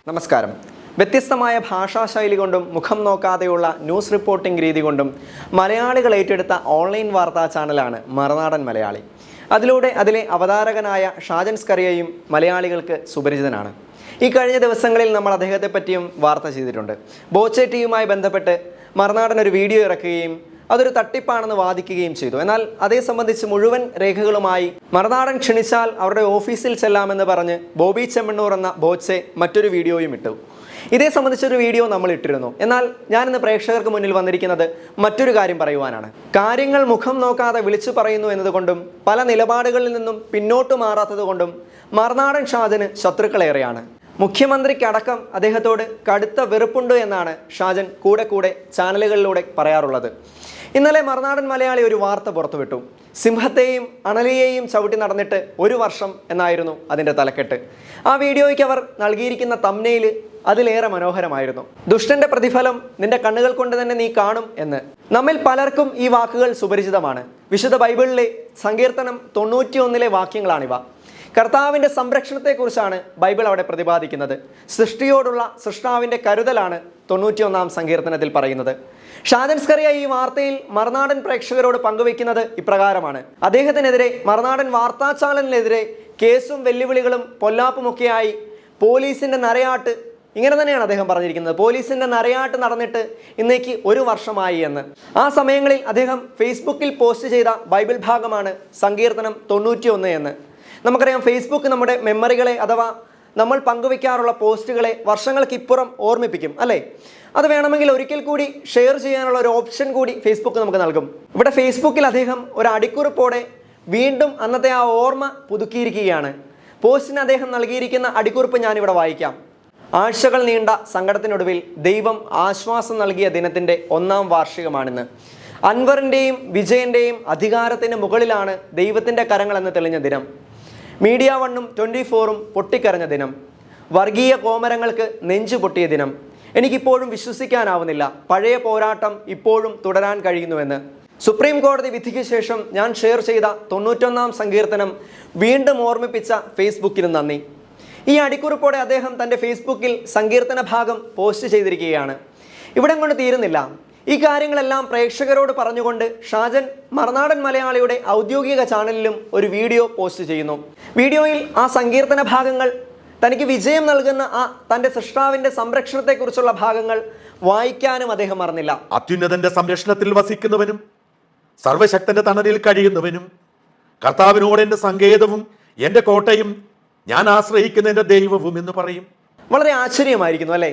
നമസ്കാരം. വ്യത്യസ്തമായ ഭാഷാശൈലി കൊണ്ടും മുഖം നോക്കാതെയുള്ള ന്യൂസ് റിപ്പോർട്ടിംഗ് രീതി കൊണ്ടും മലയാളികൾ ഏറ്റെടുത്ത ഓൺലൈൻ വാർത്താ ചാനലാണ് മറുനാടൻ മലയാളി. അതിലെ അവതാരകനായ ഷാജൻ സ്കറിയയും മലയാളികൾക്ക് സുപരിചിതനാണ്. ഈ കഴിഞ്ഞ ദിവസങ്ങളിൽ നമ്മൾ അദ്ദേഹത്തെ പറ്റിയും വാർത്ത ചെയ്തിട്ടുണ്ട്. ബോച്ചെ ടീയുമായി ബന്ധപ്പെട്ട് മറുനാടൻ ഒരു വീഡിയോ ഇറക്കുകയും അതൊരു തട്ടിപ്പാണെന്ന് വാദിക്കുകയും ചെയ്തു. എന്നാൽ അതേ സംബന്ധിച്ച് മുഴുവൻ രേഖകളുമായി മറുനാടൻ ക്ഷണിച്ചാൽ അവരുടെ ഓഫീസിൽ ചെല്ലാമെന്ന് പറഞ്ഞ് ബോബി ചെമ്മണ്ണൂർ എന്ന ബോച്ചെ മറ്റൊരു വീഡിയോയും ഇട്ടു. ഇതേ സംബന്ധിച്ചൊരു വീഡിയോ നമ്മൾ ഇട്ടിരുന്നു. എന്നാൽ ഞാനിന്ന് പ്രേക്ഷകർക്ക് മുന്നിൽ വന്നിരിക്കുന്നത് മറ്റൊരു കാര്യം പറയുവാനാണ്. കാര്യങ്ങൾ മുഖം നോക്കാതെ വിളിച്ചു പറയുന്നു എന്നതുകൊണ്ടും പല നിലപാടുകളിൽ നിന്നും പിന്നോട്ട് മാറാത്തത് കൊണ്ടും മറുനാടൻ ഷാജന് ശത്രുക്കളേറെയാണ്. മുഖ്യമന്ത്രിക്കടക്കം അദ്ദേഹത്തോട് കടുത്ത വെറുപ്പുണ്ട് എന്നാണ് ഷാജൻ കൂടെ ചാനലുകളിലൂടെ പറയാറുള്ളത്. ഇന്നലെ മറുനാടൻ മലയാളി ഒരു വാർത്ത പുറത്തുവിട്ടു. സിംഹത്തെയും അണലിയെയും ചവിട്ടി നടന്നിട്ട് 1 വർഷം എന്നായിരുന്നു അതിൻ്റെ തലക്കെട്ട്. ആ വീഡിയോയ്ക്ക് അവർ നൽകിയിരിക്കുന്ന തംബ്നെയിൽ അതിലേറെ മനോഹരമായിരുന്നു. ദുഷ്ടന്റെ പ്രതിഫലം നിന്റെ കണ്ണുകൾ കൊണ്ട് തന്നെ നീ കാണും എന്ന്. നമ്മിൽ പലർക്കും ഈ വാക്കുകൾ സുപരിചിതമാണ്. വിശുദ്ധ ബൈബിളിലെ സങ്കീർത്തനം 91 വാക്യങ്ങളാണിവ. കർത്താവിൻ്റെ സംരക്ഷണത്തെക്കുറിച്ചാണ് ബൈബിൾ അവിടെ പ്രതിപാദിക്കുന്നത്. സൃഷ്ടിയോടുള്ള സൃഷ്ടാവിൻ്റെ കരുതലാണ് 91 സങ്കീർത്തനത്തിൽ പറയുന്നത്. ഷാജൻ സ്കറിയ ഈ വാർത്തയിൽ മറുനാടൻ പ്രേക്ഷകരോട് പങ്കുവയ്ക്കുന്നത് ഇപ്രകാരമാണ്. അദ്ദേഹത്തിനെതിരെ മറുനാടൻ വാർത്താ ചാനലിനെതിരെ കേസും വെല്ലുവിളികളും പൊല്ലാപ്പുമൊക്കെയായി പോലീസിൻ്റെ നരയാട്ട്, ഇങ്ങനെ തന്നെയാണ് അദ്ദേഹം പറഞ്ഞിരിക്കുന്നത്, പോലീസിൻ്റെ നരയാട്ട് നടന്നിട്ട് ഇന്നേക്ക് 1 വർഷമായി എന്ന്. ആ സമയങ്ങളിൽ അദ്ദേഹം ഫേസ്ബുക്കിൽ പോസ്റ്റ് ചെയ്ത ബൈബിൾ ഭാഗമാണ് സങ്കീർത്തനം 91 എന്ന്. നമുക്കറിയാം, ഫേസ്ബുക്ക് നമ്മുടെ മെമ്മറികളെ അഥവാ നമ്മൾ പങ്കുവയ്ക്കാറുള്ള പോസ്റ്റുകളെ വർഷങ്ങൾക്കിപ്പുറം ഓർമ്മിപ്പിക്കും, അല്ലേ? അത് വേണമെങ്കിൽ ഒരിക്കൽ കൂടി ഷെയർ ചെയ്യാനുള്ള ഒരു ഓപ്ഷൻ കൂടി ഫേസ്ബുക്ക് നമുക്ക് നൽകും. ഇവിടെ ഫേസ്ബുക്കിൽ അദ്ദേഹം ഒരു അടിക്കുറിപ്പോടെ വീണ്ടും അന്നത്തെ ആ ഓർമ്മ പുതുക്കിയിരിക്കുകയാണ്. പോസ്റ്റിന് അദ്ദേഹം നൽകിയിരിക്കുന്ന അടിക്കുറിപ്പ് ഞാനിവിടെ വായിക്കാം. ആഴ്ചകൾ നീണ്ട സങ്കടത്തിനൊടുവിൽ ദൈവം ആശ്വാസം നൽകിയ ദിനത്തിൻ്റെ 1-ാം വാർഷികമാണിന്ന്. അൻവറിൻ്റെയും വിജയൻ്റെയും അധികാരത്തിന് മുകളിലാണ് ദൈവത്തിൻ്റെ കരങ്ങളെന്ന് തെളിഞ്ഞ ദിനം. മീഡിയ 1ഉം 24ഉം പൊട്ടിക്കരഞ്ഞ ദിനം. വർഗീയ കോമരങ്ങൾക്ക് നെഞ്ചു പൊട്ടിയ ദിനം. എനിക്കിപ്പോഴും വിശ്വസിക്കാനാവുന്നില്ല പഴയ പോരാട്ടം ഇപ്പോഴും തുടരാൻ കഴിയുന്നുവെന്ന്. സുപ്രീം കോടതി വിധിക്ക് ശേഷം ഞാൻ ഷെയർ ചെയ്ത 91 സങ്കീർത്തനം വീണ്ടും ഓർമ്മിപ്പിച്ച ഫേസ്ബുക്കിന് നന്ദി. ഈ അടിക്കുറിപ്പോടെ അദ്ദേഹം തൻ്റെ ഫേസ്ബുക്കിൽ സങ്കീർത്തന ഭാഗം പോസ്റ്റ് ചെയ്തിരിക്കുകയാണ്. ഇവിടം കൊണ്ട് തീരുന്നില്ല. ഈ കാര്യങ്ങളെല്ലാം പ്രേക്ഷകരോട് പറഞ്ഞുകൊണ്ട് ഷാജൻ മറുനാടൻ മലയാളിയുടെ ഔദ്യോഗിക ചാനലിലും ഒരു വീഡിയോ പോസ്റ്റ് ചെയ്യുന്നു. വീഡിയോയിൽ ആ സങ്കീർത്തന ഭാഗങ്ങൾ, തനിക്ക് വിജയം നൽകുന്ന ആ തൻ്റെ സൃഷ്ടാവിൻ്റെ സംരക്ഷണത്തെക്കുറിച്ചുള്ള ഭാഗങ്ങൾ വായിക്കാനും അദ്ദേഹം മറന്നില്ല. അത്യുന്നതന്റെ സംരക്ഷണത്തിൽ വസിക്കുന്നവനും സർവശക്തന്റെ തണലിൽ കഴിയുന്നവനും കർത്താവിനോട് എൻ്റെ സങ്കേതവും എൻ്റെ കോട്ടയും ഞാൻ ആശ്രയിക്കുന്ന എൻ്റെ ദൈവവും എന്ന് പറയും. വളരെ ആശ്ചര്യമായിരിക്കുന്നു, അല്ലേ?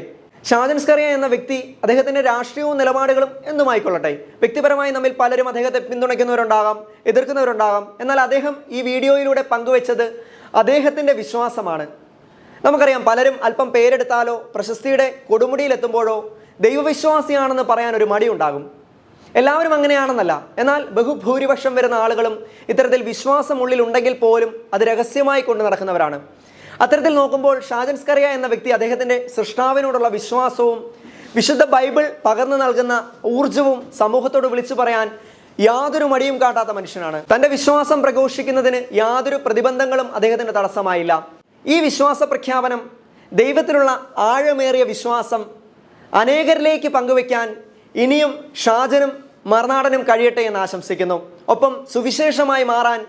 ഷാജൻ സ്കറിയ എന്ന വ്യക്തി, അദ്ദേഹത്തിൻ്റെ രാഷ്ട്രീയവും നിലപാടുകളും എന്തുമായിക്കൊള്ളട്ടെ, വ്യക്തിപരമായി നമ്മിൽ പലരും അദ്ദേഹത്തെ പിന്തുണയ്ക്കുന്നവരുണ്ടാകാം, എതിർക്കുന്നവരുണ്ടാകാം. എന്നാൽ അദ്ദേഹം ഈ വീഡിയോയിലൂടെ പങ്കുവെച്ചത് അദ്ദേഹത്തിൻ്റെ വിശ്വാസമാണ്. നമുക്കറിയാം, പലരും അല്പം പേരെടുത്താലോ പ്രശസ്തിയുടെ കൊടുമുടിയിലെത്തുമ്പോഴോ ദൈവവിശ്വാസിയാണെന്ന് പറയാൻ ഒരു മടിയുണ്ടാകും. എല്ലാവരും അങ്ങനെയാണെന്നല്ല, എന്നാൽ ബഹുഭൂരിപക്ഷം വരുന്ന ആളുകളും ഇത്തരത്തിൽ വിശ്വാസം ഉള്ളിലുണ്ടെങ്കിൽ പോലും അത് രഹസ്യമായി കൊണ്ട് നടക്കുന്നവരാണ്. അത്തരത്തിൽ നോക്കുമ്പോൾ ഷാജൻ സ്കറിയ എന്ന വ്യക്തി അദ്ദേഹത്തിൻ്റെ സൃഷ്ടാവിനോടുള്ള വിശ്വാസവും വിശുദ്ധ ബൈബിൾ പകർന്നു നൽകുന്ന ഊർജവും സമൂഹത്തോട് വിളിച്ചു പറയാൻ യാതൊരു മടിയും കാട്ടാത്ത മനുഷ്യനാണ്. തൻ്റെ വിശ്വാസം പ്രഘോഷിക്കുന്നതിന് യാതൊരു പ്രതിബന്ധങ്ങളും അദ്ദേഹത്തിന് തടസ്സമായില്ല. ഈ വിശ്വാസ പ്രഖ്യാപനം, ദൈവത്തിലുള്ള ആഴമേറിയ വിശ്വാസം അനേകരിലേക്ക് പങ്കുവയ്ക്കാൻ ഇനിയും ഷാജനും മറുനാടനും കഴിയട്ടെ എന്ന് ആശംസിക്കുന്നു. ഒപ്പം സുവിശേഷമായി മാറാൻ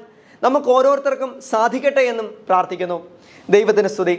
നമുക്ക് ഓരോരുത്തർക്കും സാധിക്കട്ടെ എന്നും പ്രാർത്ഥിക്കുന്നു. ദൈവത്തിന് സ്തുതി.